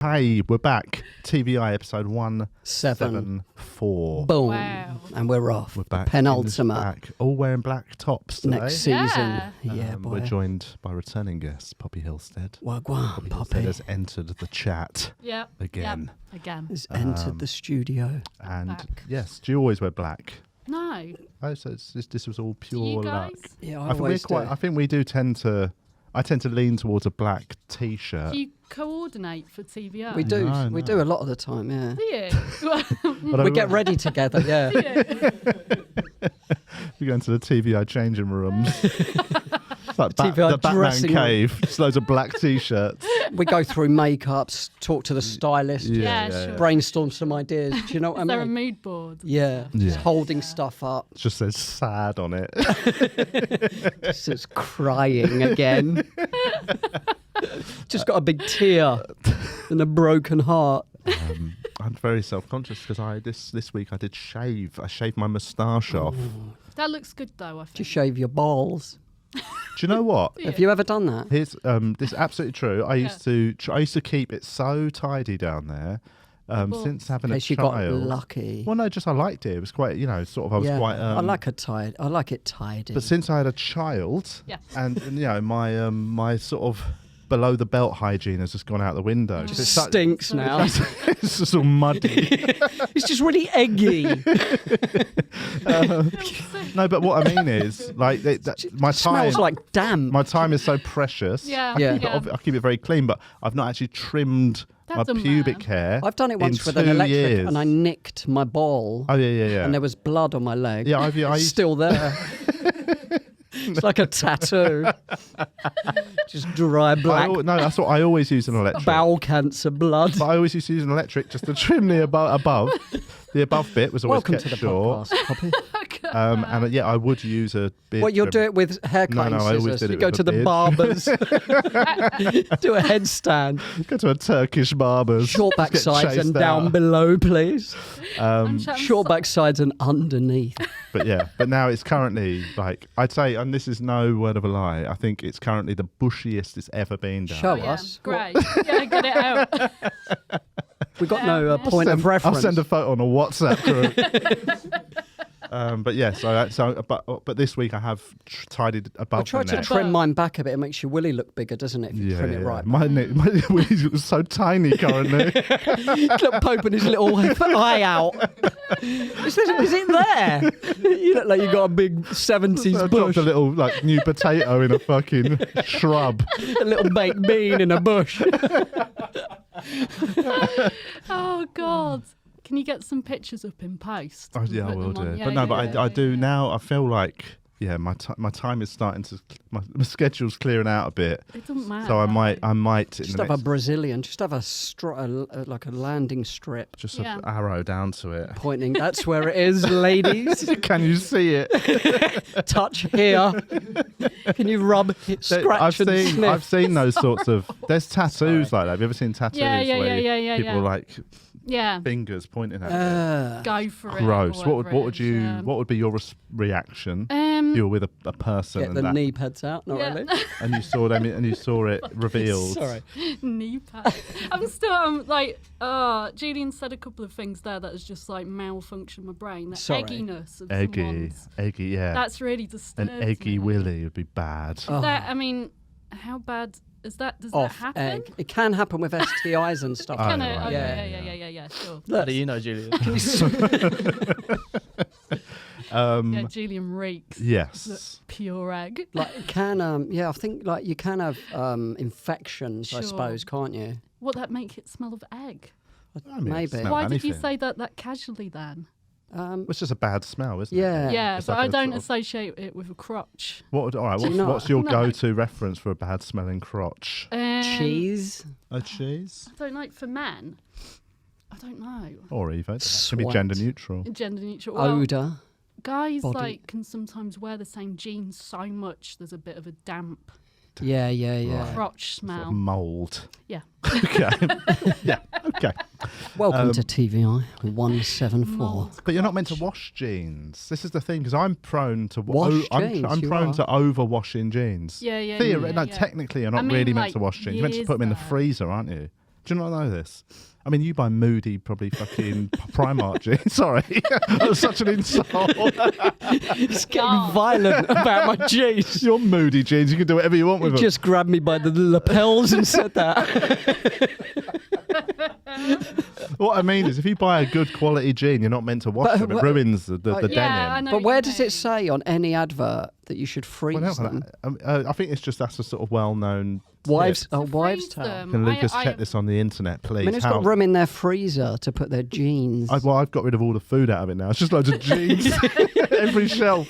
Hey, we're back. TVI episode 174. Boom. Wow. And we're off. We're back. Penultimate. Back. All wearing black tops today. Next season. Yeah. Boy. We're joined by returning guest, Poppy Hillstead. Wagwan, Hillstead Poppy. has entered the chat Yep. again. Yep. Again. Has entered the studio. And Back. yes, do you always wear black? No. Oh, so this was all Do pure you luck. guys? Yeah, I think we do tend to. I tend to lean towards a black t-shirt. Do you coordinate for TVI? We do. No, We no. do a lot of the time, yeah. Do you? We get ready together, yeah. We go into the TVI changing rooms. It's like TVI the Batman dressing room. cave. Just loads of black t-shirts. We go through makeups, talk to the stylist, Yeah, sure. brainstorm some ideas. Do you know what Is I there a mean? mood board? Yeah. Just holding stuff up. It just says sad on it. Just it's crying again. Just got a big tear and a broken heart. I'm very self-conscious because this week I did shave. I shaved my moustache off. That looks good though, I To think. shave your balls. Do you know what? Yeah. Have you ever done that? Here's this is absolutely true. I used to keep it so tidy down there. Since having In a case you child. got lucky. Well, no, just I liked it. It was quite, sort of. I was quite. I like it tidy. But since I had a child, Yeah. and my my sort of below the belt hygiene has just gone out the window. Just It's such- stinks now. it's just all muddy. It's just really eggy. No, but what I mean is, like, my time. Smells like damp. My time is so precious. Yeah. I keep it very clean, but I've not actually trimmed That's my a pubic man. hair. I've done it once in with an 2 electric, years. and I nicked my ball, Oh yeah. and there was blood on my leg. Yeah, I used- still there. It's like a tattoo. Just dry black No, that's what I always use an electric. bowel cancer blood. But I always used to use an electric just to trim the above. The above bit was always Welcome kept to the short. podcast, Poppy. And I would use a beard. What, you'll trimmer. do it with hair cutting No, I always scissors? did You it go with to a the beard. barbers. Do a headstand. Go to a Turkish barber's. Short back Get sides chased and down out. below, please. I'm Short back sides and underneath. But now it's currently like I'd say, and this is no word of a lie. I think it's currently the bushiest it's ever been done. Show Yeah, us. great. Yeah, get it out. We've got no point of I'll reference. send a photo on a WhatsApp group. But yeah, but this week I have tidied above I tried the to neck. trim mine back a bit. It makes your willy look bigger, doesn't it? If you trim it right. My willy was so tiny currently. Look, poking his little eye out. Is it there? You look like you got a big 70s I bush. dropped a little new potato in a fucking shrub. A little baked bean in a bush. Oh God. Can you get some pictures up in post? Oh, yeah, I Put will them on? do. Yeah, But no, yeah, but yeah, I do yeah. now. I feel like my time is starting to my schedule's clearing out a bit. It doesn't matter. So I might in Just the have a next, Brazilian. Just have like a landing strip just Yeah. an arrow down to it. pointing. That's where it is, ladies. Can you see it? Touch here. Can you rub, scratch and sniff? I've seen those sorts of. There's tattoos like that. Have you ever seen tattoos Yeah, where yeah, people yeah. are like Yeah. fingers pointing at it? Go for it. Gross. or What whatever would it is, yeah. what would be your reaction? If you were with a person Get and the that, knee pads out. Not Yeah. really. and you saw them and you saw it revealed. Sorry. Knee pad. Julian said a couple of things there that has just like malfunctioned my brain. The Sorry. egginess of Eggy, someone's. yeah. That's really An disturbing. eggy willy would be bad. Oh. How bad is that? Does Off that happen? egg. It can happen with STIs and stuff. I Can know, it? right. Oh, Yeah. yeah, sure. How do you know, Julian? Yeah, Julian reeks. Yes. Pure egg. Like it can, I think like you can have infections, I Sure. suppose, can't you? Would that make it smell of egg? I mean, Maybe. it smells Why did you anything. say that casually then? It's just a bad smell, isn't it? Yeah. Yeah, It's but like I a don't sort of- associate it with a crotch. What's your No. go-to reference for a bad smelling crotch? Cheese. A cheese? I don't know. For men, I don't know. Or either. It can be Sweat. gender neutral. Gender neutral. Well, Odour. guys Body. can sometimes wear the same jeans so much there's a bit of a damp Yeah. crotch Sort smell. of mould. Yeah. Okay. Yeah. Okay. Welcome to TVI 174. Mould. But you're not meant to wash jeans. This is the thing, because I'm prone to Wash jeans, I'm you prone are. to overwashing jeans. Yeah. No, technically you're not I mean, really meant like, to wash jeans. You're meant to years put them in the back. freezer, aren't you? Do you not know this? I mean, you buy moody, probably fucking Primark jeans. Sorry, that was such an insult. It's getting violent about my jeans. Your moody jeans, you can do whatever you want with You them. just grabbed me by the lapels and said that. What I mean is, if you buy a good quality jean, you're not meant to wash them. It ruins the Yeah, I denim. know But what where you does mean. it say on any advert that you should freeze Well, them? I think it's just that's a sort of well-known Wives, tip. wives' Freeze tale. them. Can Lucas I- check this on the internet, please? I mean, it's got room in their freezer to put their jeans. I've got rid of all the food out of it now. It's just loads of jeans. Every shelf.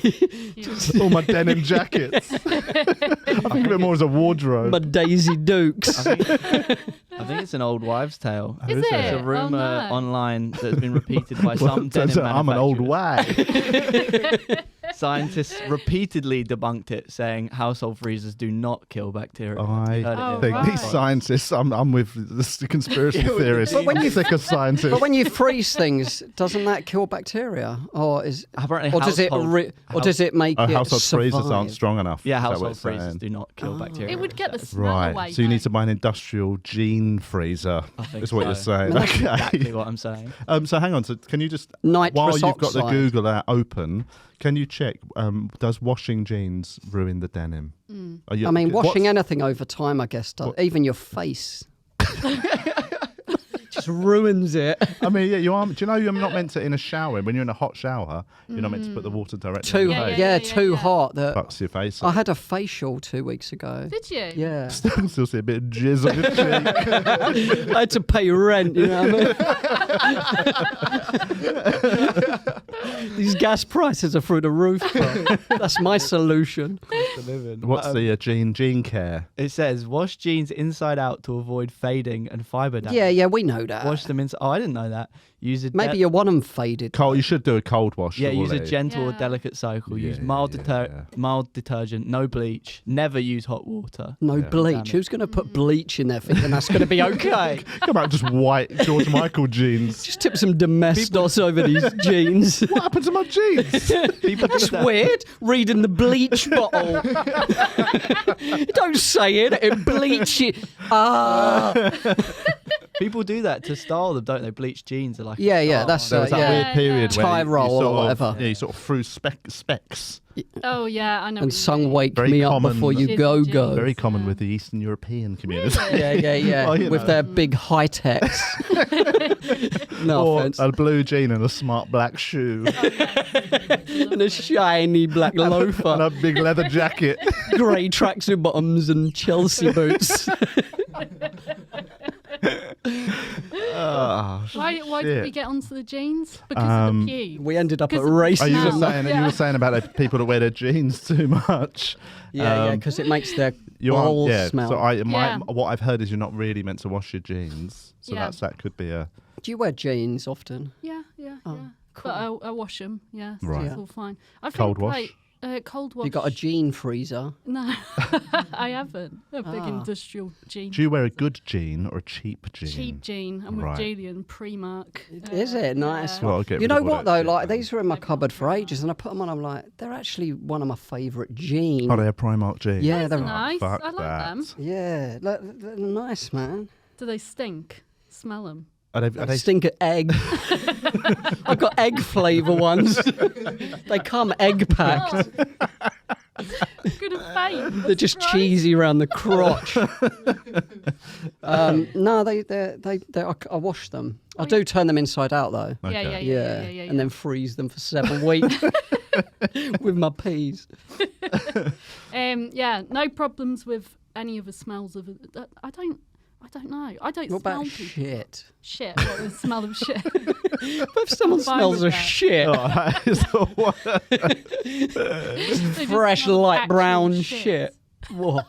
All my denim jackets. I think of it more as a wardrobe. My Daisy Dukes. I think it's an old wives' tale. Is It's it? a rumour no. online that's been repeated by Well, some turns denim out I'm an old manufacturers. wag. Scientists repeatedly debunked it, saying household freezers do not kill bacteria. I You heard it Oh, here think right. these scientists, I'm with the conspiracy theorists. But when I'm you- sick of scientists. But when you freeze things, doesn't that kill bacteria, or Apparently, or does it household- or does it make it household freezers survive? aren't strong enough. Yeah, is that what household it's freezers saying? do not kill bacteria. It would get the That is- smell Right, away. so you though. need to buy an industrial gene freezer. I think Is what you're so. saying. That's Okay. exactly what I'm saying. So hang on. So can you just Nitrous while you've got the oxide. Google app open, can you check? Does washing jeans ruin the denim? Are you- I mean, washing what's- anything over time, I guess, does. Even your face. Just ruins it. I mean, yeah, you are. Do you know you're not meant to in a shower when you're in a hot shower? You're not meant to put the water directly Too, in your face. yeah, yeah, too yeah. hot. That Fucks your face. I had a facial 2 weeks ago. Did you? Yeah, Still see a bit of jizz on your cheek. I had to pay rent. You know what I mean? These gas prices are through the roof. Bro. That's my solution. What's the gene care? It says wash jeans inside out to avoid fading and fibre damage. Yeah, we know that. Wash them inside. Oh, I didn't know that. Use a Maybe you want them faded. Cold. You should do a cold wash. Yeah, use a surely. gentle or Yeah. delicate cycle. Use Yeah, mild yeah. mild detergent, no bleach. Never use hot water. No Yeah. bleach. Damn it. Who's going to put bleach in there thinking that's going to be okay? Come out just white George Michael jeans. Just tip some Domestos over these jeans. What happened to my jeans? People do That's that. weird. Reading the bleach bottle. Don't say it bleach it. People do that to style them, don't they? Bleach jeans are like Yeah, yeah, oh, that's There was that yeah. weird period where Tie you roll sort or of- whatever. Yeah, you sort of threw specs. Oh yeah, I know. And what you sung mean. wake Very me up common. before you Gin go jeans. go. Very common with the Eastern European community. Yeah, yeah, yeah. Well, you With know. their big high techs. No Or offense. a blue jean and a smart black shoe And a shiny black and loafer, a big leather jacket. grey tracksuit bottoms, and Chelsea boots. Oh, Why did we shit. get onto the jeans? Because of the pubes. We ended up at 'Cause of the race. Are you smell. just saying? Yeah. You were saying about the people that wear their jeans too much. Yeah, because it makes their You aren't- balls yeah. smell. So Yeah. what I've heard is you're not really meant to wash your jeans. So Yeah. that could be a. Do you wear jeans often? Yeah. Oh, Yeah. cool. But I wash them. Yeah. So Right. it's all fine. I think, Cold wash? Like, cold wash. You got a jean freezer? No, I haven't. A big Ah. industrial jean. Do you wear a good jean or a cheap jean? Cheap jean. I'm Right. with Julian Primark. Is it nice? Yeah. Well, I'll get You rid know of all what that though? shit, Like though. these were in my cupboard for ages, and I put them on. I'm like, they're actually one of my favourite jeans. Oh, they're Primark jeans. Yeah, They're they're nice. Fuck I like that. them. Yeah, look, they're nice, man. Do they stink? Smell them. Are they, They stink of egg. I've got egg flavour ones. They come egg packed. Good and faint. They're just cheesy around the crotch. No, I wash them. I do turn them inside out though. Yeah, Okay. yeah. And then freeze them for 7 weeks with my peas. Yeah, no problems with any of the smells of it. I don't know. I don't What smell about people. shit? Shit. What, the smell of shit. If someone Fine smells with of that. shit, Oh, that is the one. They just fresh smell light actual brown shit. Whoa.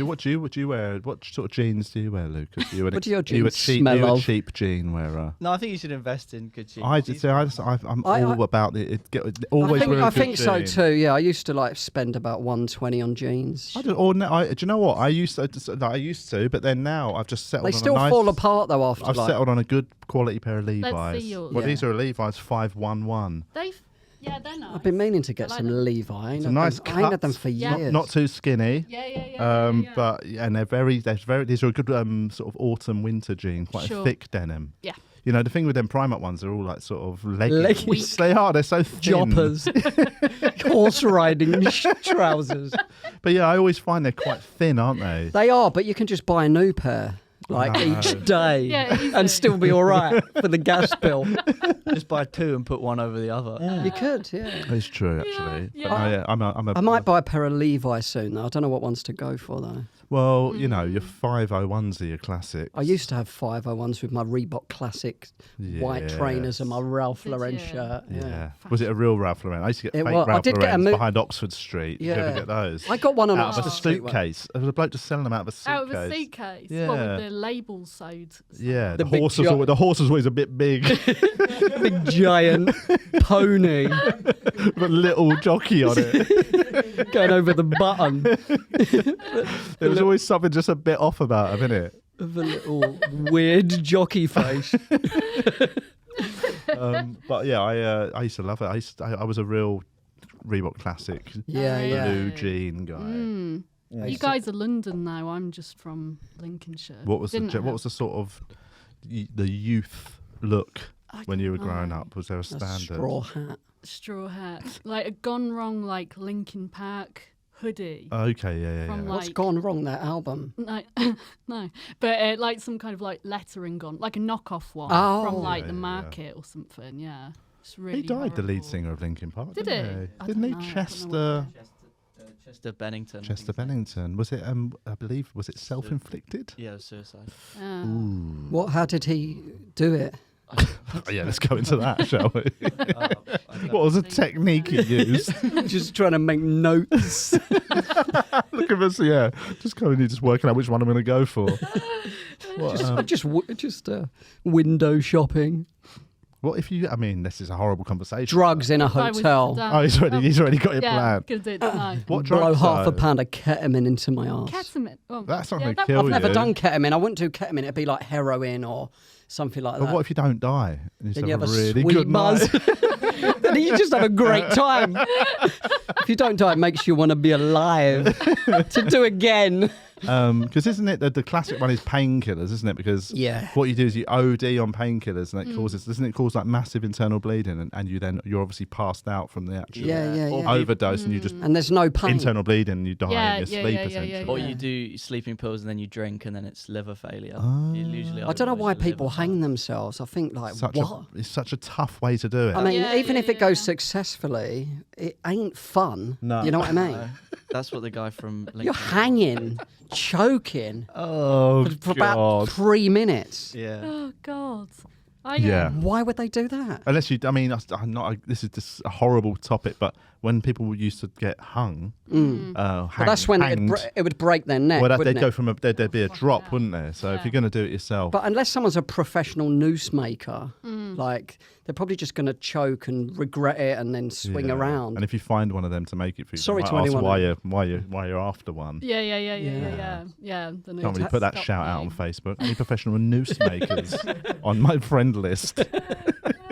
What do you wear? What sort of jeans do you wear, Lucas? You What do your you a jeans cheap, smell you a of? cheap jean wearer? No, I think you should invest in good jeans. I'm I- all about it. Always wear a I good think so jean. too. Yeah, I used to like spend about 120 on jeans. Do you know what? I used to, but then now I've just settled They on still a nice, fall apart though after I've like. settled on a good quality pair of see Levi's. yours. Well, Yeah. these are a Levi's 511. They Yeah, they're nice. I've been meaning to get I like some them. Levi. It's a nice I ain't had them cut. for Yeah. years. Not too skinny. Yeah. But and they're very these are a good sort of autumn winter jean, quite Sure. a thick denim. Yeah. You know, the thing with them Primark ones, they're all like sort of leggings. Leggings. They are. They're so thin. Joppers, horse riding trousers. But yeah, I always find they're quite thin, aren't they? They are, but you can just buy a new pair like No. each day Yeah, easy. and still be all right for the gas bill. Just buy two and put one over the other. You could, yeah. It's true, actually. Yeah. But no, yeah, I'm a. I might buy a pair of Levi soon, though. I don't know what ones to go for, though. Well, you know, your 501s are your classics. I used to have 501s with my Reebok Classic white trainers and my Ralph Did Lauren you? shirt. Yeah. Was it a real Ralph Lauren? I used to get It fake was. I Ralph did get a Laurens behind Oxford Street. Did you Yeah. ever get those? I got one on out of a Oxford Street once. suitcase. There was a bloke just selling them out of a suitcase. Out of a suitcase. Yeah. What, with the labels sewed? Yeah, The the big horse was always a bit big, Big giant pony with a little jockey on it. going over the button There was always something just a bit off about him, innit? with a little weird jockey face. But yeah, I used to love it. I was a real Reebok Classic Yeah, yeah. blue jean guy. Mm. You guys are London now. I'm just from Lincolnshire. What was Didn't the have- what was the sort of the youth look I when you were don't growing know. up? Was there a A standard? straw hat. straw hat? Like a Gone Wrong, like Linkin Park hoodie. Okay, yeah. From, yeah. like- What's gone wrong, that album? No, no, but like some kind of like lettering gone, like a knockoff one Oh. from like Yeah, the yeah. market or something. Yeah, it's really. He died, the lead horrible. singer of Linkin Park. Did didn't he? he? I Didn't don't he? know, I don't know Chester. Chester Bennington. I Chester think. Bennington. Was it? I believe. Was it self-inflicted? Yeah, it was suicide. Yeah. What? How did he do it? Oh, yeah, let's go into that, shall we? I don't What was the think technique he used? Just trying to make notes. Look at us, yeah. Just kind of just working out which one I'm going to go for. What, just window shopping. what if you? I mean, this is a horrible conversation. Drugs in a If I was hotel. to Oh, he's already got it yeah, planned. gonna do it tonight. What Blow drugs? half a though? pound of ketamine into my arse. Ketamine. Oh, That's not yeah, gonna that kill would- I've never you. done ketamine. I wouldn't do ketamine. It'd be like heroin or something like But that. what if you don't die? And Then you you have have a a really sweet good buzz. night. Then you just have a great time. If you don't die, it makes you want to be alive to do again. Because isn't it the classic one is painkillers, isn't it? Because Yeah. what you do is you OD on painkillers, and it causes, doesn't it cause like massive internal bleeding, and you're obviously passed out from the actual Yeah. overdose, and you just And there's no pain. internal bleeding, and you die Yeah, in your yeah, sleep yeah, yeah, essentially. yeah, Or yeah. you do sleeping pills and then you drink and then it's liver failure. Usually I don't know why otherwise your people liver hang dies. themselves. I think like what? It's such a tough way to do it. I mean, Yeah, even yeah, if it yeah. goes successfully, it ain't fun. No. You know what I mean? No, that's what the guy from You're Lincoln. hanging, choking oh for about 3 minutes. Yeah. Oh God. Yeah. Why would they do that? Unless you, I mean, I'm not. This is just a horrible topic, but when people used to get hung, Well, that's when hanged, it would break their neck. well, wouldn't they'd go it? from there'd be a drop, out. wouldn't there? So if Yeah. you're going to do it yourself, But unless someone's a professional noose maker, like they're probably just going to choke and regret it and then swing yeah. around. And if you find one of them to make it for you, Sorry they to might ask anyone. why you're after one. Yeah. Yeah. The Can't really put that stop shout out on name. Facebook. Any professional noose makers on my friend list.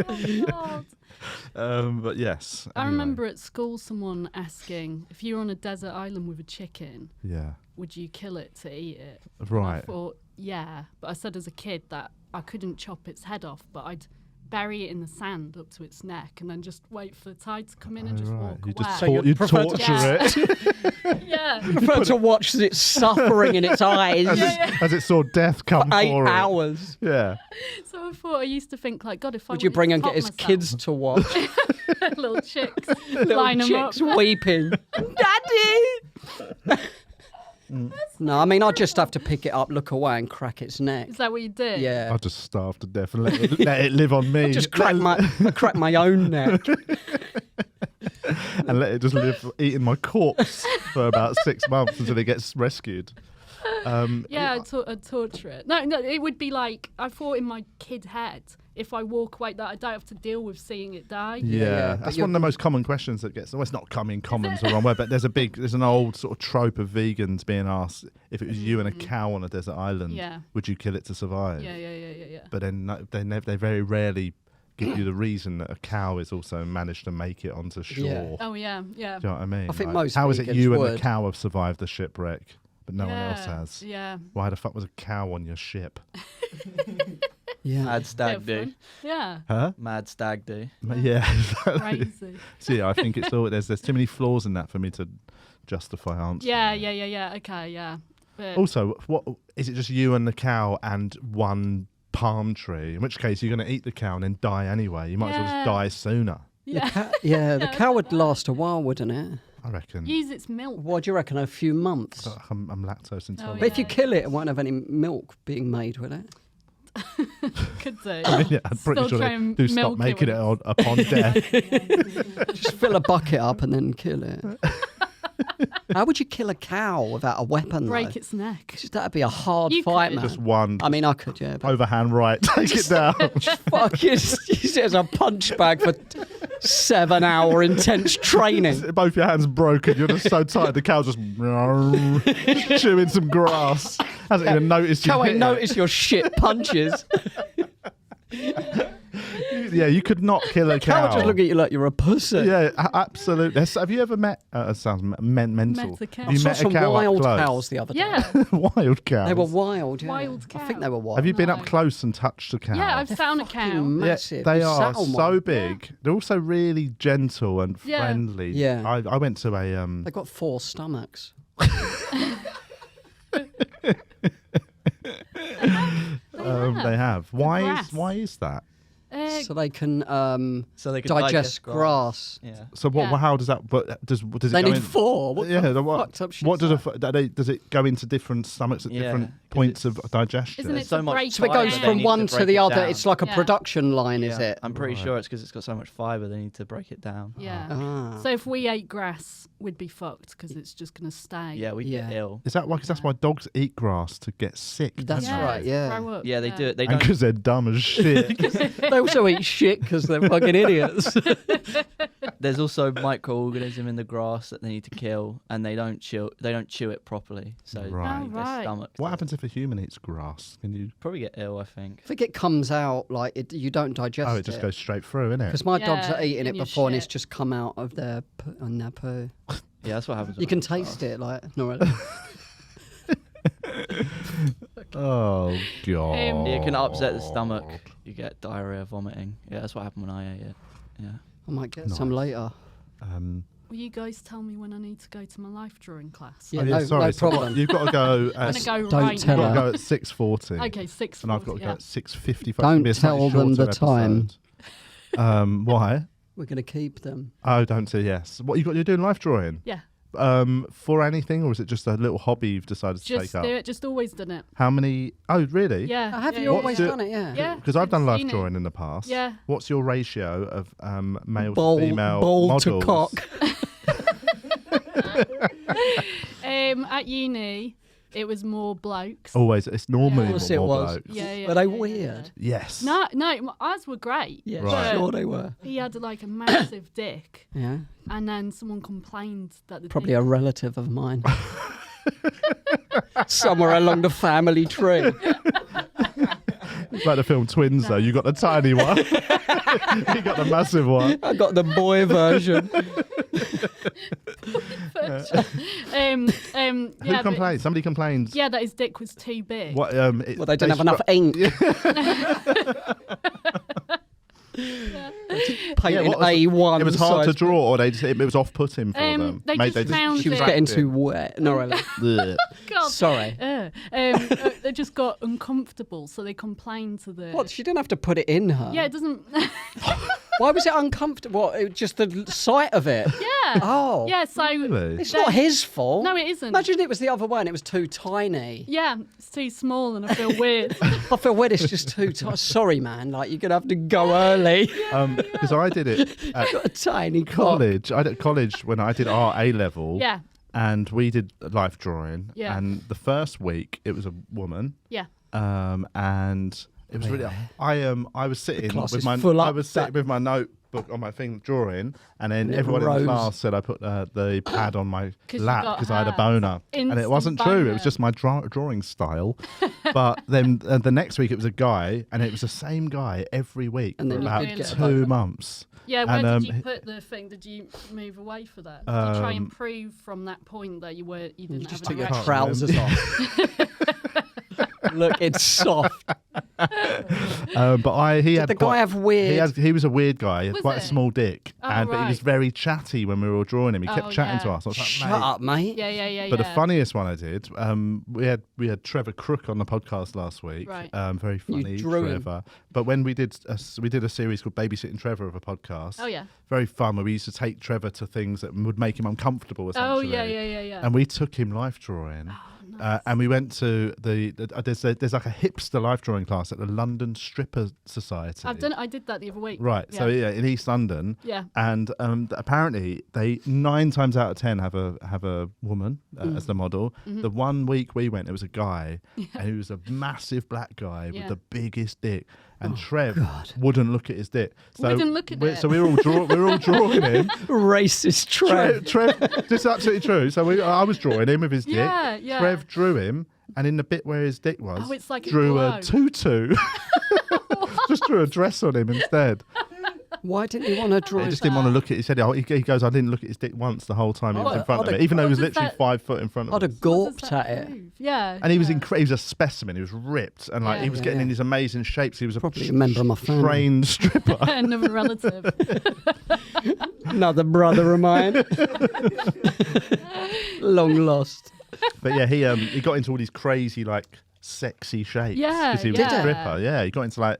Oh, God. But yes. I anyway. remember at school someone asking if you were on a desert island with a chicken, Yeah. would you kill it to eat it? I Right. thought, yeah. But I said as a kid that I couldn't chop its head off, but I'd bury it in the sand up to its neck and then just wait for the tide to come in and just right. walk You away. just So you'd you prefer to- torture Yeah. it Yeah. prefer to watch its suffering in its eyes as it saw death come for 8 for it. hours. Yeah. So I thought I used to think like, God, if I Would you wanted bring to and get top his myself- kids to watch? little chicks, Little line 'em chicks up. weeping. Daddy! No, I mean, I'd just have to pick it up, look away and crack its neck. Is that what you did? Yeah. I'll just starve to death and let it live on me. Just crack my own neck. And let it just live eating my corpse for about 6 months until it gets rescued. Yeah, I'd torture it. No, it would be like, I thought in my kid head, if I walk away, that I don't have to deal with seeing it die. Yeah, but that's you're- one of the most common questions that gets. Well, it's not coming. Common's the wrong word, but there's an old sort of trope of vegans being asked if it was you and a cow on a desert island, Yeah. would you kill it to survive? Yeah. But then they very rarely give you the reason that a cow has also managed to make it onto shore. Yeah. Oh yeah, yeah. Do you know what I mean? I think Like, most how is it vegans you and would. the cow have survived the shipwreck, but no one Yeah, else has? Yeah. Why the fuck was a cow on your ship? Yeah. Mad stag Bit of do. fun. Yeah. Huh? Mad stag do. Yeah. Exactly. Crazy. So yeah, I think it's all there's too many flaws in that for me to justify answering. Yeah. Okay, yeah. But Also, what is it? Just you and the cow and one palm tree? In which case, you're going to eat the cow and then die anyway. You might as well just Yeah. die sooner. yeah. The cow would last a while, wouldn't it? I reckon. Use its milk. What do you reckon? A few months. I'm lactose intolerant. But if you yeah. kill it, it won't have any milk being made, will it? Could do. Yeah, I'm pretty Still sure try they and do stop milk it making it when upon death. Just fill a bucket up and then kill it. How would you kill a cow without a weapon? Break though? its neck. That'd be a hard You fight, could. man. Just one. I mean, I could, yeah. But Overhand right, take it down. fucking use it as a punch bag for 7-hour intense training. Both your hands broken. You're just so tired. The cow's just chewing some grass. Hasn't even noticed you. Cow hit ain't it. notice your shit punches. Yeah, you could not kill a Cow cow. would just look at you like you're a pussy. Yeah, absolutely. Have you ever met? It sounds mental. Met a cow. Have I you saw met a some cow wild up close? cows the other day. Yeah. Wild cows. They were wild, yeah. Wild I think cow. they were wild. Have you been No. up close and touched a cow? Yeah, I've found a fucking cow. massive. They You are sat on so one. big. They're also really gentle and Yeah. friendly. Yeah. I went to a They've got 4 stomachs. they have. grass. Why is that? So they can So they can digest grass. Yeah. So what? Yeah. How does that? But does it They go need in? 4. What Yeah. the What? fucked up shit What is does that? does it go into different stomachs at Yeah, different 'cause points of digestion? Isn't it There's so to much break So it it goes down? They from need one to to break the it other. down. It's like a Yeah. production line, is Yeah. it? I'm pretty Right. sure it's because it's got so much fibre they need to break it down. Yeah. Ah. So if we ate grass, we'd be fucked because it's just going to stay. Yeah, we get Yeah. ill. Is that why? Because that's why dogs eat grass to get sick. That's don't right, they? yeah. Grow up, Yeah, they do it. They And don't. because they're dumb as shit. They also eat shit because they're fucking idiots. There's also microorganism in the grass that they need to kill, and they don't chew. They don't chew it properly, so Right. Oh, their right. stomach. What happens if a human eats grass? Can you? Probably get ill. I think. I think it comes out like you don't digest Oh, it just goes straight through, innit? Because my dogs Yeah, are eating in it your before and it's shit. just come out of their poo. Yeah, that's what happens. You can taste it, like, no, really. Oh god. Yeah, It can upset the stomach. You get diarrhea, vomiting. Yeah, that's what happened when I ate it. Yeah. I might get some later. Will you guys tell me when I need to go to my life drawing class? Yeah, Oh, no, sorry. no So problem. you've got to go. I'm going to go Don't right tell You've now. got to go at 6:40. Okay, 6:40. And I've got to go yeah. at 6:50. Don't tell them the time. Why? We're going to keep them. Oh, don't say yes. What you're doing life drawing? Yeah. For anything, or is it just a little hobby you've decided to Just take do up? it. Just always done it. How many? Oh, really? Yeah. Have yeah, you yeah, always yeah. done it? Yeah. Yeah. Because I've done life seen it. drawing in the past. Yeah. What's your ratio of male Ball, to female ball models? to cock. At uni, it was more blokes. Always. It's normally Of course it more was. blokes. Yeah. Were they yeah. weird? Yes. No, ours were great. Yeah, Right. sure they were. He had like a massive dick, Yeah. and then someone complained that the Probably dick a relative of mine. Somewhere along the family tree. It's like the film Twins, though. You got the tiny one. You got the massive one. I got the boy version. Who yeah, complained? Somebody complained. yeah, that his dick was too big. What? Well, they didn't have enough ink. Painted what was- A1. It was hard to size. draw, or it was off-putting for them. they just found She was it- getting too wet. No, really. Blech. God. Sorry. They just got uncomfortable, so they complained to the. What? She didn't have to put it in her. Yeah, it doesn't. Why was it uncomfortable? What, just the sight of it? Yeah. Oh. Yeah. So. Really? It's not his fault. No, it isn't. Imagine it was the other way and it was too tiny. Yeah, it's too small, and I feel weird. I feel weird. It's just too tiny. Sorry, man. Like you're gonna have to go early. Because I did it at Got a tiny cock. college. I did at college when I did our A level. Yeah. And we did life drawing. Yeah. And the first week it was a woman. Yeah. And it was really. I was sitting class with is my. full I up was sitting that- with my notebook book on my thing drawing, and then And it everyone in rose. the class said I put the pad on my 'Cause you lap got because I had a hers. boner, and it Instant wasn't true. It boner. was just my drawing style. But then the next week it was a guy, and it was the same guy every week And for then you about did get a 2 boner. months. Yeah, where And, did you put the thing? Did you move away for that? Did you try and prove from that point that you didn't have Just an took your erection? trousers off. Look, it's soft. But he had The quite- guy have weird. He was a weird guy. He had Was quite a it? small dick, Oh, but he was right. very chatty when we were all drawing him. He kept Oh, chatting to yeah. us. I was like, Shut "Mate." up, mate. Yeah. But the funniest one I did, we had Trevor Crook on the podcast last week. Right. Very funny, drew him. Trevor. But when we did a series called Babysitting Trevor of a podcast. Oh, yeah. Very fun, where we used to take Trevor to things that would make him uncomfortable. Oh, Essentially. yeah. And we took him life drawing. Oh, nice. And we went to there's like a hipster life drawing class at the London Stripper Society. I did that the other week. Right. So yeah, in East London. Yeah. And apparently they 9 times out of 10 have a woman as the model. Mm-hmm. The one week we went, it was a guy, and he was a massive black guy with Yeah. the biggest dick. And Trev God. wouldn't look at his dick. So Wouldn't look at it. So we were all drawing him. Racist Trev. Trev, this is absolutely true. So I was drawing him with his dick. Yeah, yeah. Trev drew him, and in the bit where his dick was, Oh, it's like a drew a glow. tutu. Just drew a dress on him instead. Why didn't you want to draw? He just didn't want to look at. He said, he goes, I didn't look at his dick once the whole time he was I'd- in front I'd of have- me, even though he was What does literally that- 5 foot in front of I'd us. have gawped at it. Yeah. And he was yeah. he was a specimen. He was ripped, and like Yeah. he was getting in these amazing shapes. He was Probably a member of my family. trained stripper. Another relative. Another brother of mine. Long lost. But yeah, he got into all these crazy like sexy shapes. Yeah, because he was yeah. a stripper. Yeah, he got into like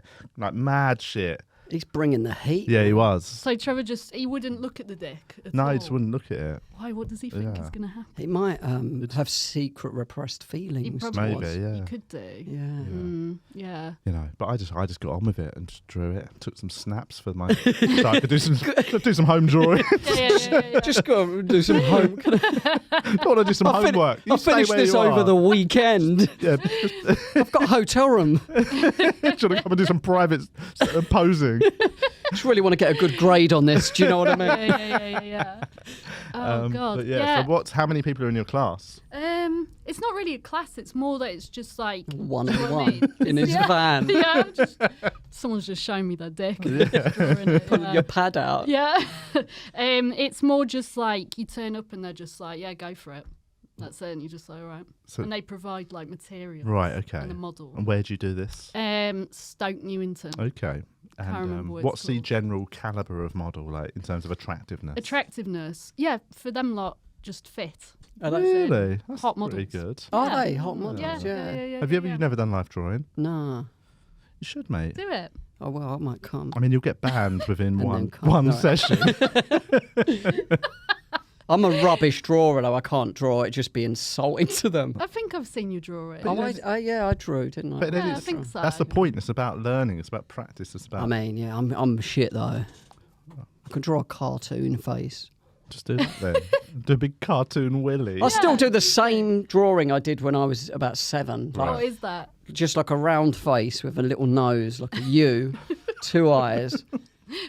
mad shit. He's bringing the heat. Yeah, he was. So Trevor he wouldn't look at the dick at No, all. he just wouldn't look at it. Why? What does he think Yeah. is going to happen? He might have secret repressed feelings. probably Maybe, towards- yeah. He could do. Yeah. Yeah. You know, but I just got on with it and just drew it. Took some snaps for my so I could do some home drawing. Yeah. Just got to do some home. I want to do some homework. You I'll stay finish where this you over are. the weekend. Yeah, I've got a hotel room. just come and do some private posing. Just really want to get a good grade on this. Do you know what I mean? Yeah. Oh God. But yeah. So how many people are in your class? It's not really a class. It's more that it's just like One do you on know what I one mean? in his Yeah. van. Yeah. Someone's just showing me their dick. And just drawing it, Pull your pad out. Yeah. It's more just like you turn up and they're just like, yeah, go for it. That's it. And you just say, all right. So- And they provide like material. Right. Okay. And a model. And where do you do this? Stoke Newington. Okay. Can't remember And what it's what's the called. general caliber of model like in terms of attractiveness? Attractiveness. Yeah, for them lot, just fit. Oh, that's Really? That's Hot pretty models. good. Are Yeah. they hot models? Yeah. Have you ever? You've never done life drawing? No. You should, mate. Do it. Oh well, I might come. I mean, you'll get banned within And one then come, one no. session. I'm a rubbish drawer, though. I can't draw. It'd just be insulting to them. I think I've seen you draw it. Oh, I drew, didn't I? But then Yeah, I it's, think so. that's the point. It's about learning. It's about practice. It's about I mean, yeah, I'm shit though. I can draw a cartoon face. just do that then. Do a big cartoon willy. I still do the same drawing I did when I was about 7. Like, What is that? just like a round face with a little nose, like a U, 2 eyes.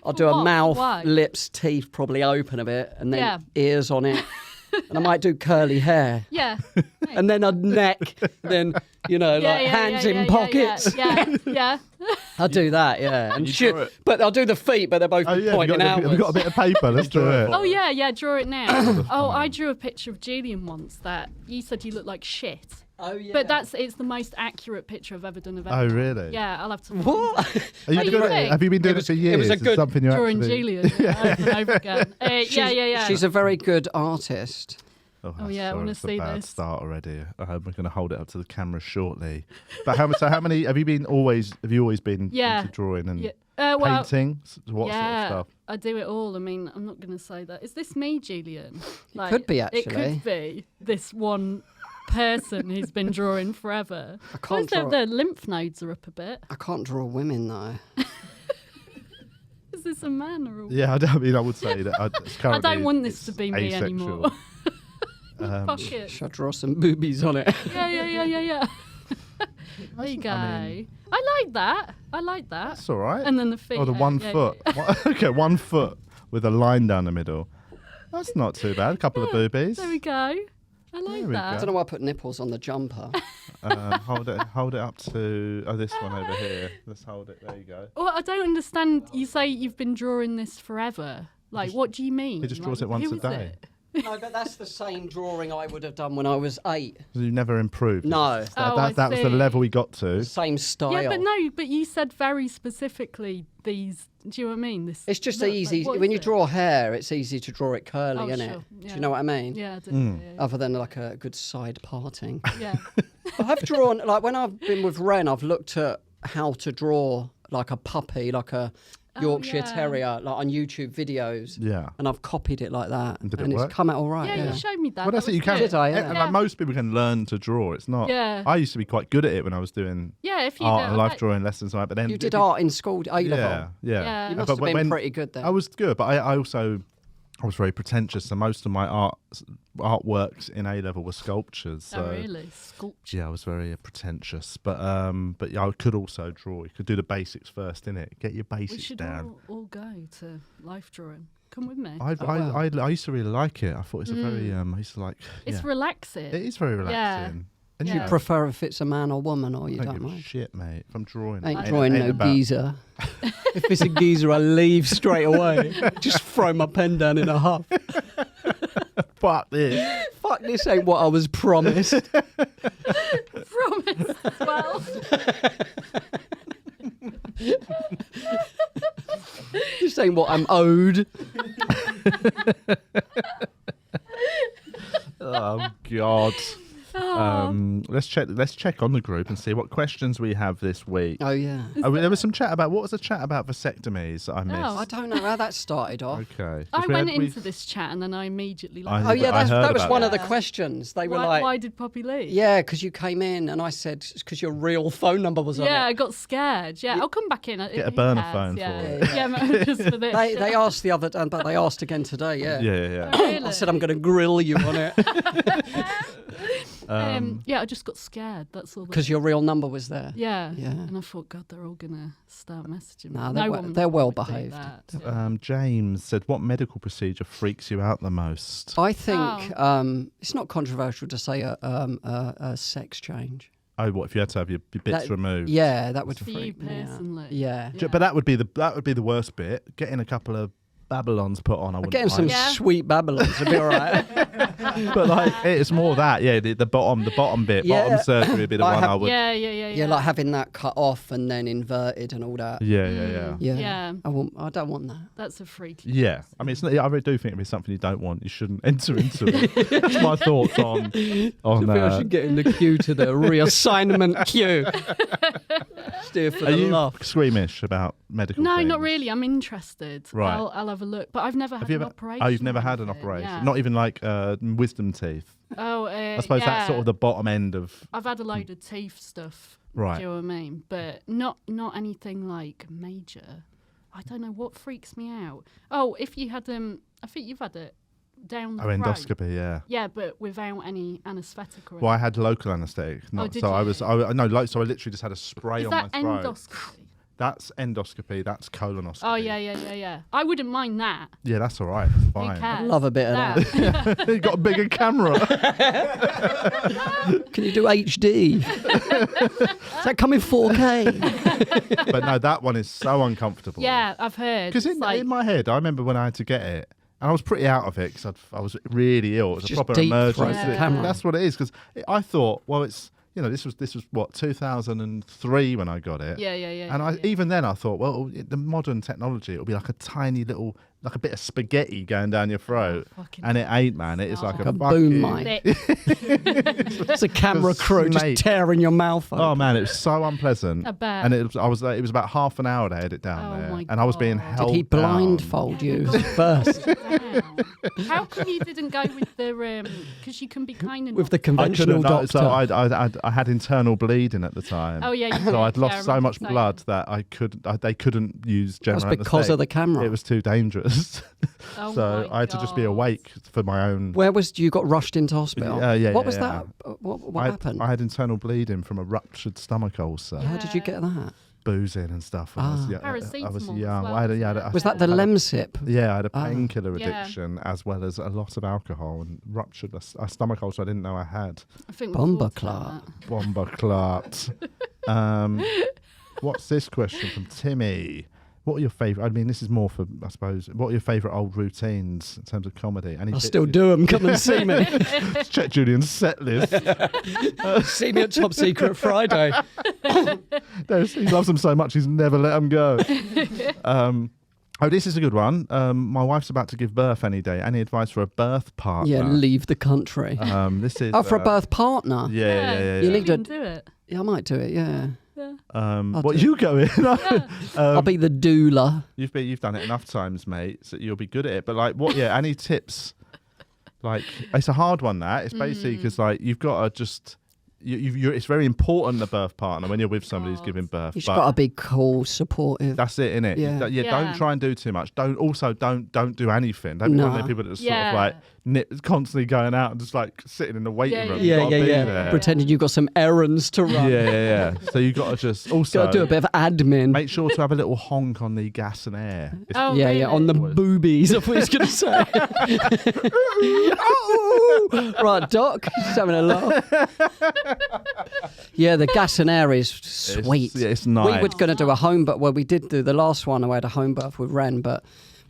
I'll do a what? mouth, Why? lips, teeth probably open a bit, and then Yeah. ears on it. And I might do curly hair. Yeah. And then a neck, then, hands in pockets. Yeah. I'll do that, yeah. And You shit, draw it. but I'll do the feet, but they're both Oh yeah, pointing have outwards. we got a bit of paper? Let's do it. Oh yeah. Draw it now. Oh, I drew a picture of Julian once that you said you looked like shit. Oh, yeah. But it's the most accurate picture I've ever done of Oh anyone. really? Yeah, I'll have to. What? Are you What do doing you it? think? Have you been doing It was- it for years? it was a It's good something you Drawing actually... Julian over and over again. Yeah. She's a very good artist. Oh, yeah, I wanna it's a see bad this. start already. We're going to hold it up to the camera shortly. But how many have you always been Yeah. into drawing and Yeah. Well, painting? What yeah, sort of stuff? I do it all. I mean, I'm not going to say that. Is this me, Julian? Like, could be, It actually. could be this one person who's been drawing forever. I can't Suppose draw. their lymph nodes are up a bit. I can't draw women though. Is this a man or a woman? Yeah, I would say that. I don't want this to be me anymore. Um, Fuck it. Should I draw some boobies on it? Yeah. There you go. I mean, I like that. that's all right. And then the feet. Oh, the 1 foot. Okay, 1 foot with a line down the middle. That's not too bad. A couple of boobies. There we go. I like There we that. I don't know why I put nipples on the jumper. Hold it up to this one over here. Let's hold it. There you go. Well, I don't understand. You say you've been drawing this forever. Like, what do you mean? He just draws it once who a is day. it? No, but that's the same drawing I would have done when I was 8. So you never improved. No. That was the see. level we got to. Same style. Yeah, but you said very specifically these. Do you know what I mean? This. It's just look, easy. Like, what when is you it? draw hair, it's easy to draw it curly, Oh, isn't sure, it? yeah. Do you know what I mean? Yeah, I do. Yeah, Other than like a good side parting. yeah. I've drawn, like when I've been with Ren, I've looked at how to draw like a puppy, like a Yorkshire yeah. Terrier, like on YouTube videos. Yeah. And I've copied it like that. And did it and work? it's come out all right. Yeah, Yeah. you showed me that. Well, that's that it. You was can. good. Did I? Yeah. And like most people can learn to draw. It's not. Yeah. I used to be quite good at it when I was doing Yeah, if you art do, and life drawing lessons, right? But then You did art in school, A level. Yeah, yeah. Yeah. You must But have been when- pretty good then. I was good, but I also was very pretentious. So most of my artworks in A level were sculptures. So Oh, really? Sculpture. yeah, I was very pretentious. But yeah, I could also draw. You could do the basics first, innit? Get your We basics should down. all go to life drawing. Come with me. I used to really like it. I thought it's a very I used to like. It's yeah. relaxing. It is very relaxing. And Yeah. you Yeah. Prefer if it's a man or woman, or you don't don't give a mind? shit, mate. If I'm drawing, Ain't it drawing no about- geezer. If it's a geezer, I leave straight away. Just throw my pen down in a huff. Fuck this. Fuck, this ain't what I was promised. Promise as well. This ain't what I'm owed. Oh God. Let's check on the group and see what questions we have this week. Oh, yeah. There was some chat about what was the chat about vasectomies that I missed. Oh, I don't know how that started off. Okay. I 'Cause we went had- we- into this chat and then I immediately I- like. Oh, yeah, I heard that was about one of that. the questions. They were why, like, why did Poppy leave? yeah, because you came in and I said, because your real phone number was on Yeah, I it. got scared. Yeah, I'll come back in. Get a burner phone for yeah. it. Yeah, just for this. They asked the other, but they asked again today, yeah. Yeah. Oh, really? I said, I'm going to grill you on it. Yeah, I just got scared. That's all. Because your real number was there. Yeah. Yeah. And I thought, God, they're all gonna start messaging me. No, No, they're well would do behaved. that. James said, "What medical procedure freaks you out the most?" I think it's not controversial to say a sex change. Oh, what if you had to have your bits That- removed? Yeah, that would For you freak me out. personally. Yeah. But that would be the worst bit. Getting a couple of Babylons put on. I wouldn't Getting some like. Yeah. sweet Babylons would be all right. But like it's more that, yeah, the bottom bit, Yeah. bottom surgery would be the I one have- I would. Yeah. Yeah, like having that cut off and then inverted and all that. Yeah. Yeah. Yeah. I don't want that. That's a freak. Yeah, I mean, I really do think if it's something you don't want, you shouldn't enter into it. That's my thoughts on. I think I should get in the queue to the reassignment queue. Steer for Are the you laugh. squeamish about medical? No, things? not really. I'm interested. Right. I'll have a look. But I've never had Have you an ever? operation. Oh, you've never or had an anything. operation, Yeah. not even like wisdom teeth. Oh, I suppose that's sort of the bottom end of. I've had a load of teeth stuff. Right. Do you know what I mean? But not anything like major. I don't know what freaks me out. Oh, if you had I think you've had it down the throat. Endoscopy, yeah. Yeah, but without any anaesthetic or Well, I anything. had local anaesthetic. Not, did so I you? was. So I literally just had a spray Is on that my throat. endoscopy? That's endoscopy. That's colonoscopy. Oh yeah. I wouldn't mind that. Yeah, that's all right. That's Who fine. cares? Love a bit of that. You got a bigger camera. Can you do HD? Does that come in 4K? But no, that one is so uncomfortable. Yeah, I've heard. Because It's like, in my head, I remember when I had to get it, and I was pretty out of it because I was really ill. It was a Just proper deep throat emergency. the camera. That's what it is. Because I thought, well, it's this was what 2003 when I got it. Yeah. And even then I thought, well, the modern technology, it'll be like a tiny little, like a bit of spaghetti going down your throat, fucking and it ain't, man. It is like Like a a boom fucking- mic. thick. It's a camera crew Snake. just tearing your mouth open. Oh man, it was so unpleasant. I bet. And it was about half an hour to head it down Oh there, my and I was being God. held Did he down. blindfold you first Down. How come you didn't go with the because you can be kind of with the I conventional couldn't. doctor? So I had internal bleeding at the time. Oh yeah. You So did. I'd Yeah, I lost so remember much saying. blood that they couldn't use general That's because of the anaesthetic. camera. It was too dangerous. fractures. Oh So my I had to just be God. awake for my own. Where was you got rushed into hospital? Yeah, What was yeah. that? What happened? I had internal bleeding from a ruptured stomach ulcer. How did you get that? Boozing and stuff when I was young. I was Paracetamol young. as I had, well, yeah, I isn't had, it? Was that the Lemsip? yeah, I had a Ah. painkiller Yeah. addiction as well as a lot of alcohol and ruptured a stomach ulcer I didn't know I had. I think Bomber we've talked about that. Bomber clot. What's this question from Timmy? What are your favourite? I mean, this is more for, I suppose. What are your favourite old routines in terms of comedy? Any I bits still you- do them. Come and see me. Let's check Julian's set list. See me at Top Secret Friday. He loves them so much, he's never let them go. Oh, this is a good one. My wife's about to give birth any day. Any advice for a birth partner? Yeah, leave the country. This is. Oh, for a birth partner? Yeah. You need can to- do it. Yeah, I might do it, yeah. What you go in? I'll be the doula. You've done it enough times, mate. So you'll be good at it. But like, what? Yeah, any tips? Like, it's a hard one. That it's basically because like you've got to just. It's very important, the birth partner, when you're with somebody who's giving birth. You've but got to be cool, supportive. that's it, innit? Yeah. Don't Yeah. try and do too much. Don't do anything. Don't be one of No. the people that are sort Yeah. of like constantly going out and just like sitting in the waiting Yeah, room. Yeah, You've gotta yeah, be yeah. there. Pretending you've got some errands to run. Yeah. So you got to just also Got to do a bit of admin. make sure to have a little honk on the gas and air. It's- Oh, yeah, really? yeah, on the boobies. I thought he was going to say. Oh! Right, Doc, just having a laugh. Yeah, the gas and air is sweet. It's We nice. were going to do a home birth. Well, we did do the last one. I had a home birth with Ren, but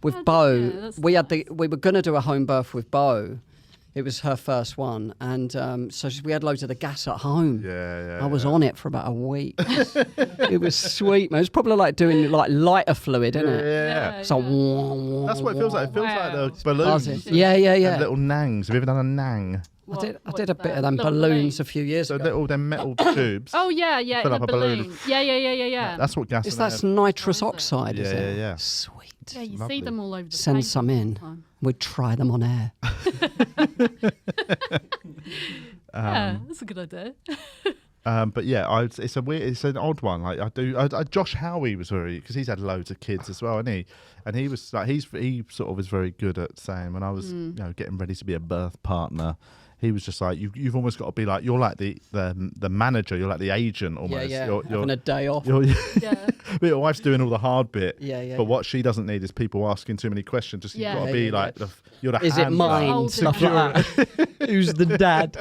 with Bo, that's we were going to do a home birth with Bo. It was her first one, and so we had loads of the gas at home. Yeah. I was on it for about a week. It was sweet, man. It was probably like doing like lighter fluid, isn't it? Yeah. So That's what it feels like. It feels like Wow. the balloons. Buzzing. Yeah. And little nangs. Have you ever done a nang? I did a bit of them balloons a few years So ago. them metal tubes. Oh yeah, Fill in up a a balloon. balloon. Yeah. That's what gas Is and that air. nitrous oxide? Is Yeah, it? yeah. Sweet. Yeah, you Lovely. see them all over the Send paper some in. all the time. We'd try them on air. Yeah, that's a good idea. But yeah, it's an odd one. Like Josh Howie was because he's had loads of kids as well, and he was like he sort of was very good at saying when I was getting ready to be a birth partner. He was just like you've almost got to be like you're like the manager, you're like the agent almost. Yeah. You're, Having a day off. Yeah. but your wife's doing all the hard bit. Yeah. But what she doesn't need is people asking too many questions. Just Yeah. you've got to Yeah, be yeah, like you're the Is it handler. mine? Hold Stuff the like that. Who's the dad?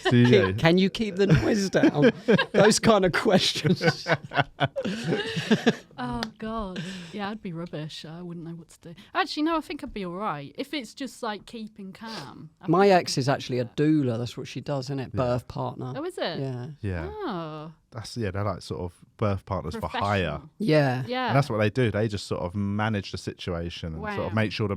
So, yeah. Can you keep the noise down? Those kind of questions. Oh God. Yeah, I'd be rubbish. I wouldn't know what to do. Actually, no, I think I'd be all right if it's just like keeping calm. My ex is actually a doula. That's what she does, isn't it? Birth partner. Oh, is it? Yeah. Yeah. Oh. They're like sort of birth partners for hire. Professional. Yeah. Yeah. And that's what they do. They just sort of manage the situation and sort of Wow. make sure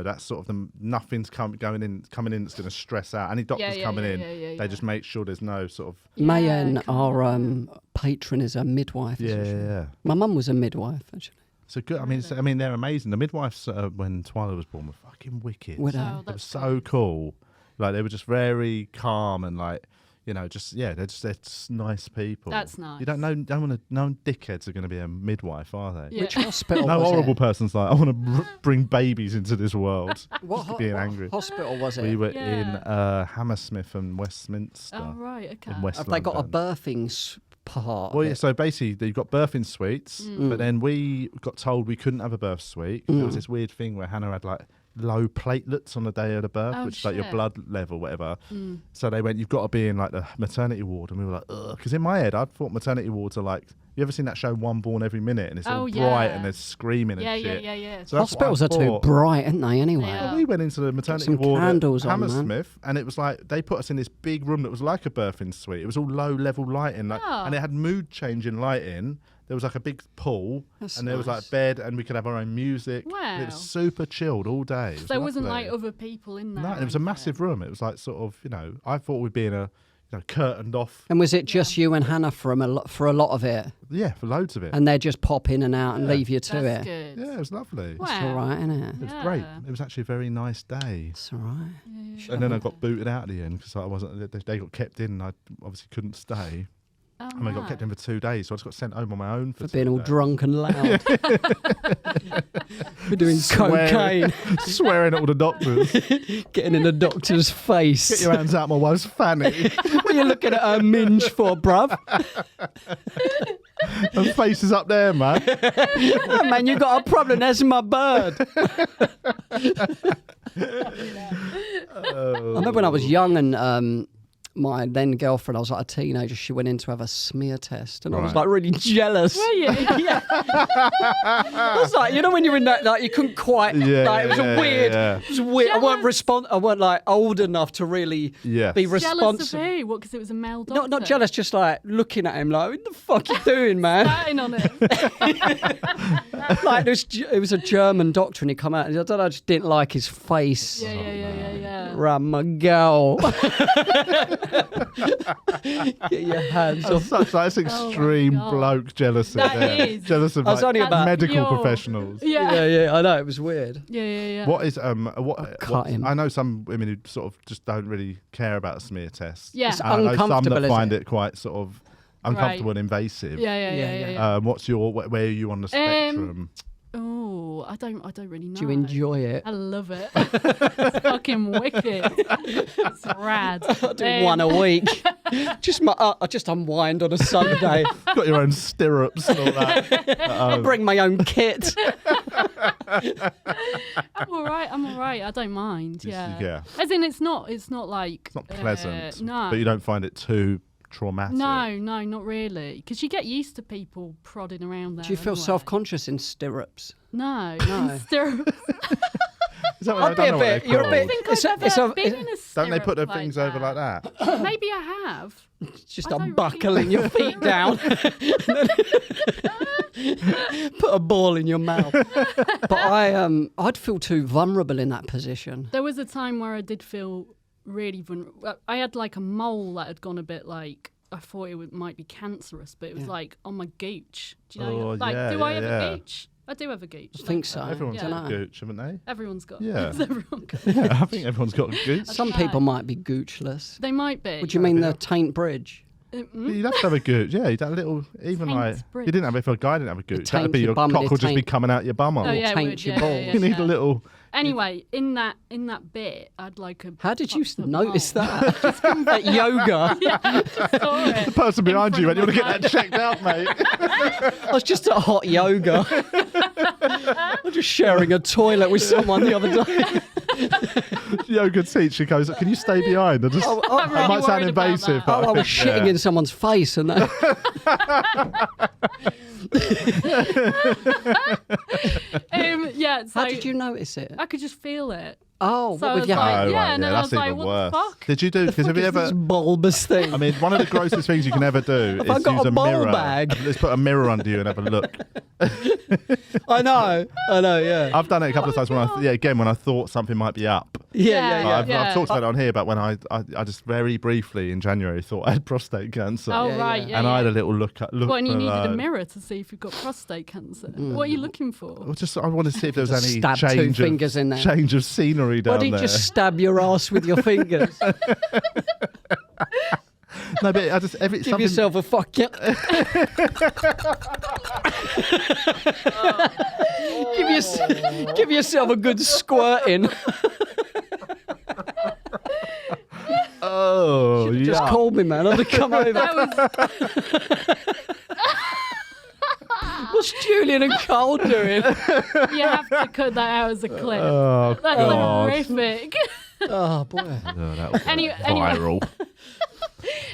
that's sort of nothing's coming in that's going to stress out. Any doctors coming in, they just make sure there's no sort of Mayen, cool. our patron, is a midwife. isn't she? yeah. My mum was a midwife, actually. So good. I mean, they're amazing. The midwives when Twyla was born were fucking wicked. Widow. Oh, They were that's so cool. Like they were just very calm and like. They're just nice people. That's nice. You don't want to. No dickheads are going to be a midwife, are they? Yeah. Which hospital No was horrible it? person's like I want to bring babies into this world. What, being what angry. hospital was it? We were Yeah. in Hammersmith and Westminster. Oh right. Okay. In West Have they got a London. birthing part? Well, of yeah, it? so basically, you've got birthing suites, but then we got told we couldn't have a birth suite. There was this weird thing where Hannah had like low platelets on the day of the birth, Oh, which is like your shit. blood level, whatever. So they went, you've got to be in like the maternity ward, and we were like, ugh, because in my head, I thought maternity wards are like. You ever seen that show One Born Every Minute, and it's all Oh, bright yeah. and there's screaming Yeah, and shit. yeah. So that's what I Hospitals are too thought. bright, aren't they, anyway? Yeah. Well, we went into the maternity some ward candles at on, man. Hammersmith, and it was like they put us in this big room that was like a birthing suite. It was all low level lighting, Oh. and it had mood changing lighting. There was like a big pool, That's and there was like nice. bed, and we could have our own music. And it was Wow. super chilled all day. It was There wasn't lovely. like other people in there. No, or it was a anything? massive room. It was like sort of, I thought we'd be in a curtained off. And was it just you and Hannah for a lot of it? Yeah, for loads of it. And they just pop in and out and leave you to That's it? good. Yeah, it was lovely. Wow. It's all right, isn't it? It was great. Yeah. It was actually a very nice day. It's all right. And then I got booted out at the end because I wasn't. They got kept in, and I obviously couldn't stay. Oh, And I got kept in for 2 days, so I just got sent home on my own for For being 2 all days. drunk and loud. For doing Swearing. cocaine. Swearing at all the doctors. Getting in the doctor's face. Get your hands out my wife's fanny. What are you looking at her minge for, bruv? Her face is up there, man. Oh, man, you got a problem. There's my bird. I remember when I was young and my then girlfriend, I was like a teenager, she went in to have a smear test and I was Right. like really jealous. Were you? Yeah. I was like, you know, when you're in that, like, you couldn't quite, like, it was a weird, it was weird. I weren't like old enough to really Yes. be Jealous responsible. of who? What? Because it was a male doctor. Not jealous, just like looking at him like, what the fuck you doing, man? Starting on it. Like, it was a German doctor and he come out and I don't know, I just didn't like his face. Yeah. Right, my girl. Get your hands off. That's extreme God. bloke jealousy. That there. is. Jealous of I was only like, about- medical That's pure. professionals. Yeah. I know, it was weird. Yeah. What is cut him. I know some women who sort of just don't really care about smear tests. Yeah. It's And I know some uncomfortable, that isn't find it? it quite sort of uncomfortable and invasive. Yeah. What's your where are you on the spectrum? Oh, I don't really know. Do you enjoy it? I love it. It's fucking wicked. It's rad. I do one a week. I just unwind on a Sunday. Got your own stirrups and all that. I bring my own kit. I'm all right. I don't mind. Yeah. Yeah. As in, it's not like. It's not pleasant, no. but you don't find it too traumatic. No, not really. Because you get used to people prodding around there. Do you feel anyway. self-conscious in stirrups? No. No. Stirrups. Is that what, I I'd don't be know a what they're bit. You're a called. bit. I think It's I've a, it's never a, been in a Don't they put their stirrup things like over like that? Maybe I have. just I don't unbuckling your really feet down. Put a ball in your mouth. But I'd feel too vulnerable in that position. There was a time where I did feel really vulnerable. I had like a mole that had gone a bit like, I thought it might be cancerous, but it was like on my gooch. Do you know? Oh, like, yeah, do I yeah, have yeah. a gooch? I do have a gooch. I think so. Everyone's Yeah. got a gooch, haven't they? Everyone's got. Yeah. Everyone got. Yeah, I think everyone's got a gooch. Some people might be goochless. They might be. Would you mean the Taint Bridge? You'd have to have a gooch, yeah. You'd have a little, even Taint like, spread. you didn't have, if a guy didn't have a gooch, that'd taint be your your bum cock with will just be taint. coming out your bum hole. Oh yeah, it taint would, your yeah, balls. yeah, You need yeah. a little, Anyway, in that bit, I'd like a. How did you popped up notice mole. that? At yoga. Saw it. the person behind you, and you want to get front that checked out, mate. I was just at hot yoga. I'm just sharing a toilet with someone the other day. Yoga teacher goes, can you stay behind? I just, Oh, I'm it really might sound worried about invasive, that. but I was think, shitting in someone's face and that. Yeah. So How did you notice it? I could just feel it. Oh, So I what with was your like, hand? Oh, yeah, right, and then I that's was like, even what the worse. fuck? Did you do, because have you What is ever, this bulbous thing? I mean, one of the grossest things you can ever do I is got use a a bowl mirror. bag? Let's put a mirror under you and have a look. I know, yeah. I've done it a couple of times when when I thought something might be up. Yeah. I've talked about it on here, but when I just very briefly in January thought I had prostate cancer. Oh Yeah, right, yeah. yeah. And I had yeah. a little look. Well, and you needed a like- mirror to see if you've got prostate cancer. What are you looking for? Well, just I wanted to see if there was Just any stab two change fingers in there. change of scenery Why down did you there. just stab your ass with your fingers? No, but I just every Give something. yourself a fuck yeah. Give yourself a good squirting. Oh, yeah. Just call me, man. I'll come over. That was What's Julian and Cole doing? you have to cut that out as a clip. Oh, That's God. horrific. Oh boy. Oh, that was Anyway- viral.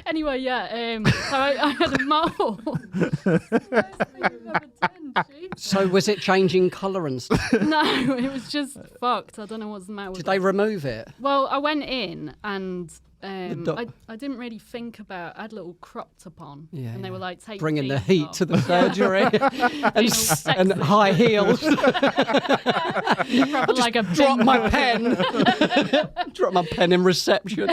Anyway, yeah. So I had a mole. Worst thing I've ever done, jeez. So was it changing colour and stuff? No, it was just fucked. I don't know what's the matter with Did they it. remove it? Well, I went in and doc- I didn't really think about. I had a little crop top on, Yeah, and they yeah. were like, "Take Bringing the jeans heat off." to the surgery and, sexy. and high heels. Proper like a Drop big- my pen. Drop my pen in reception.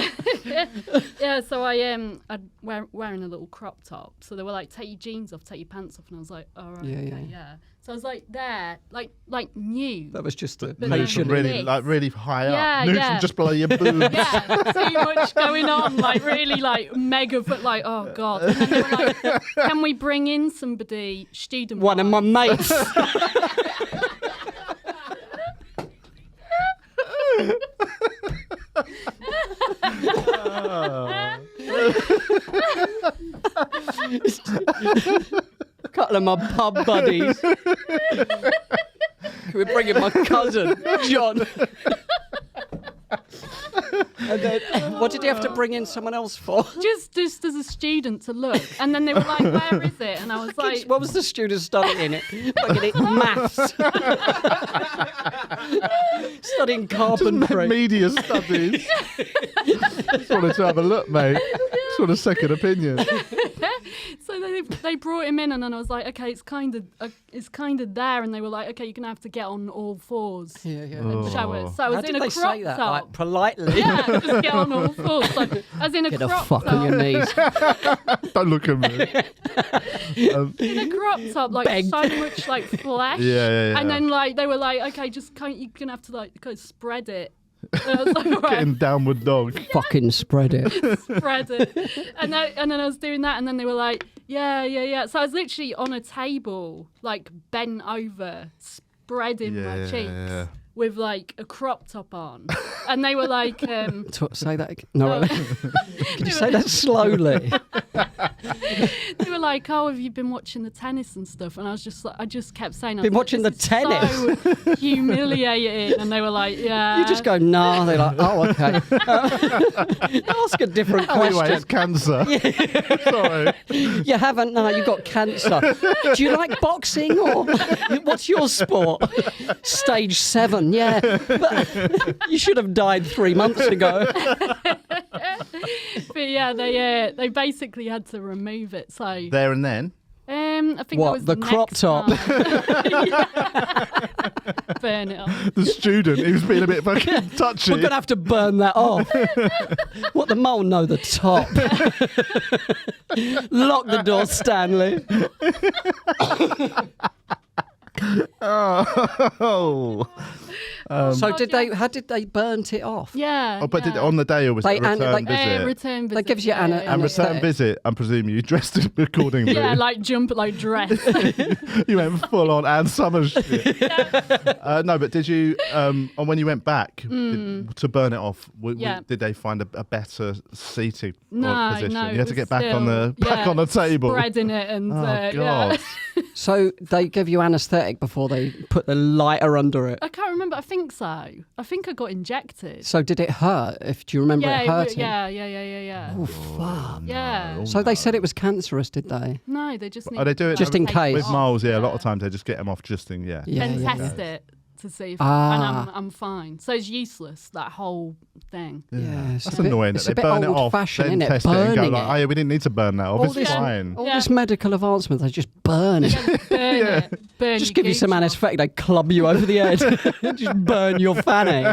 Yeah, so I'd wearing a little crop top. So they were like, "Take your jeans off, take your pants off," and I was like, "All right, Yeah, okay, yeah. yeah." So I was like there, like new. That was just a But patient. really- really high Yeah, up. Newton yeah. just below your boobs. Yeah, too much going on, like really like mega, but like, oh God. And then they were like, can we bring in somebody, student? One of my mates. Couple of my pub buddies. Can we bring in my cousin, John? And then, what did you have to bring in someone else for? Just as a student to look. And then they were like, where is it? And I was like, What was the student studying it? Looking at maths. Studying carpentry. Media studies. Just wanted to have a look, mate. Just want a second opinion. so they brought him in, and then I was like, okay, it's kind of there. And they were like, okay, you're gonna have to get on all fours Yeah, yeah. and show us. So I was How in did a they crop say that? top. Like, politely? Yeah, just get on all fours. So I was in a Get a crop fuck top. on your knees. Don't look at me. In a crop top, like Begged. so much like flesh. Yeah. And then like they were like, okay, just you're gonna have to like kind of spread it. And I was like, all right, Getting downward dog. Fucking spread it. spread it. And then I was doing that, and then they were like, yeah. So I was literally on a table, like bent over, spreading my cheeks with like a crop top on. And they were like, Say that again. No, can you say that slowly? they were like, oh, have you been watching the tennis and stuff? And I was just like, I just kept saying, Been watching the tennis? So humiliating. And they were like, yeah. You just go, nah. They're like, oh, okay. Ask a different Anyway, it's question. cancer. Sorry. You haven't, no, you've got cancer. Do you like boxing or what's your sport? Stage 7, yeah. But you should have died 3 months ago. But yeah, they basically had to remove it. So There and then. I think What, that was the crop next top? time. Burn it off. The student, he was being a bit fucking touchy. We're going to have to burn that off. What, the mole? No, the top. Lock the door, Stanley. Oh. So how did they burnt it off? Yeah. Oh, but yeah. did it on the day or was it a return like- visit? Return visit. That gives you yeah, an- yeah, And yeah. return visit, I presume you dressed accordingly. yeah, like jump, like dress. You went full on Anne Summers shit. No, but did you, when you went back to burn it off, Yeah. did they find a better seating No, position? no. You had to it get was back on the still- on the table. Spreading it and Oh yeah. God! So they gave you anaesthetic before they put the lighter under it. I can't remember. I think so. I think I got injected. So did it hurt? Do you remember yeah, it hurting? yeah. Oh, fuck. Yeah. So they said it was cancerous, did they? No, they just need Oh, they do it Just in case. with moles. Yeah, a lot of times they just get them off just in Yeah, and yeah. test it to see if Ah. and I'm fine. So it's useless, that whole thing. Yeah, it's That's a bit- annoying it's that a they bit burn it off, old-fashioned, then innit? test it and go Burning like, it. oh yeah, we didn't need to burn that off. All It's this- fine. All Yeah. this medical advancement, they just burn it. Burn Yeah. it. Burn Just your give you some gooch off. anaesthetic, they club you over the head. Just burn your fanny.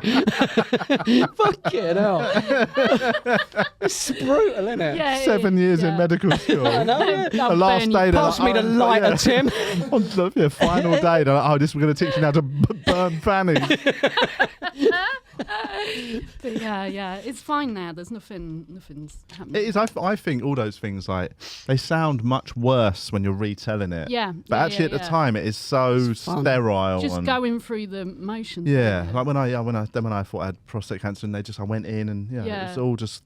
Fucking hell. It's brutal, isn't it? Yeah, it 7 is, years in yeah. medical school. I know, yeah. They'll The last burn day, you. they're Pass like, me the oh, lighter, yeah. Tim. On the final day, they're like, oh, this we're going to teach you how to burn fannies. But yeah, it's fine now. There's nothing's happening. It is. I think all those things they sound much worse when you're retelling it. Yeah, But yeah, actually, yeah, at the yeah. time, it is so It's fun. sterile. Just and, going through the motions. Yeah, of it. like when I thought I had prostate cancer, and I went in, and it was all just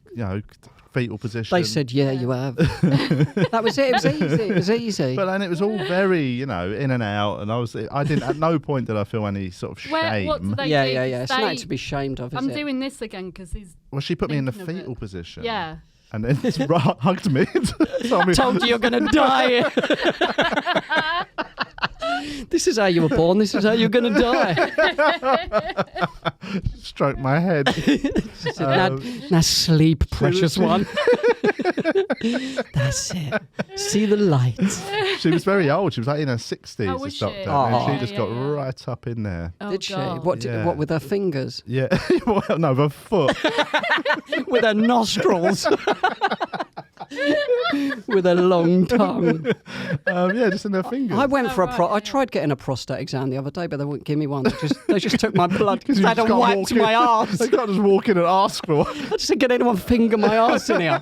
fetal position. They said, yeah, you have. That was it. It was easy. It was easy. But then it was all very, in and out, and I didn't. At no point did I feel any sort of shame. What do they yeah, do? yeah, yeah. It's They- nothing to be ashamed of, is I'm it? doing this again because he's. Well, she put me in the thinking of fetal it. position. Yeah. And then just hugged me. Told me, Told you you're going to die. This is how you were born. This is how you're going to die. stroked my head. She said, now sleep, precious one. That's it. See the light. She was very old. She was like in her 60s. Oh, this was she? doctor. Oh. And she Yeah, just got yeah. right up in there. Oh, Did she? God. What, Yeah. what with her fingers? Yeah. Well, no, with her foot. With her nostrils. with a long tongue. Yeah, just in their fingers. I went for I tried getting a prostate exam the other day, but they wouldn't give me one. They just took my blood because they just had can't whacked walk in. my arse. They can't just walk in and ask for one. I just said, can anyone finger my arse in here?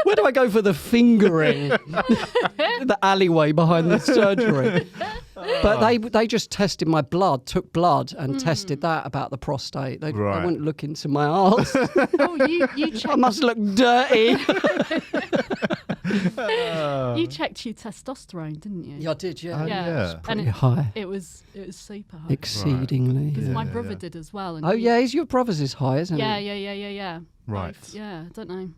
Where do I go for the fingering? The alleyway behind the surgery. But they just tested my blood, took blood and tested that about the prostate. They wouldn't look into my arse. Oh, you checked. I must look dirty. You checked your testosterone, didn't you? Yeah, I did, yeah. Yeah. Pretty high. It was super high. Exceedingly. Because my brother did as well. And your brother's is high, isn't it? Yeah. Right. I don't know.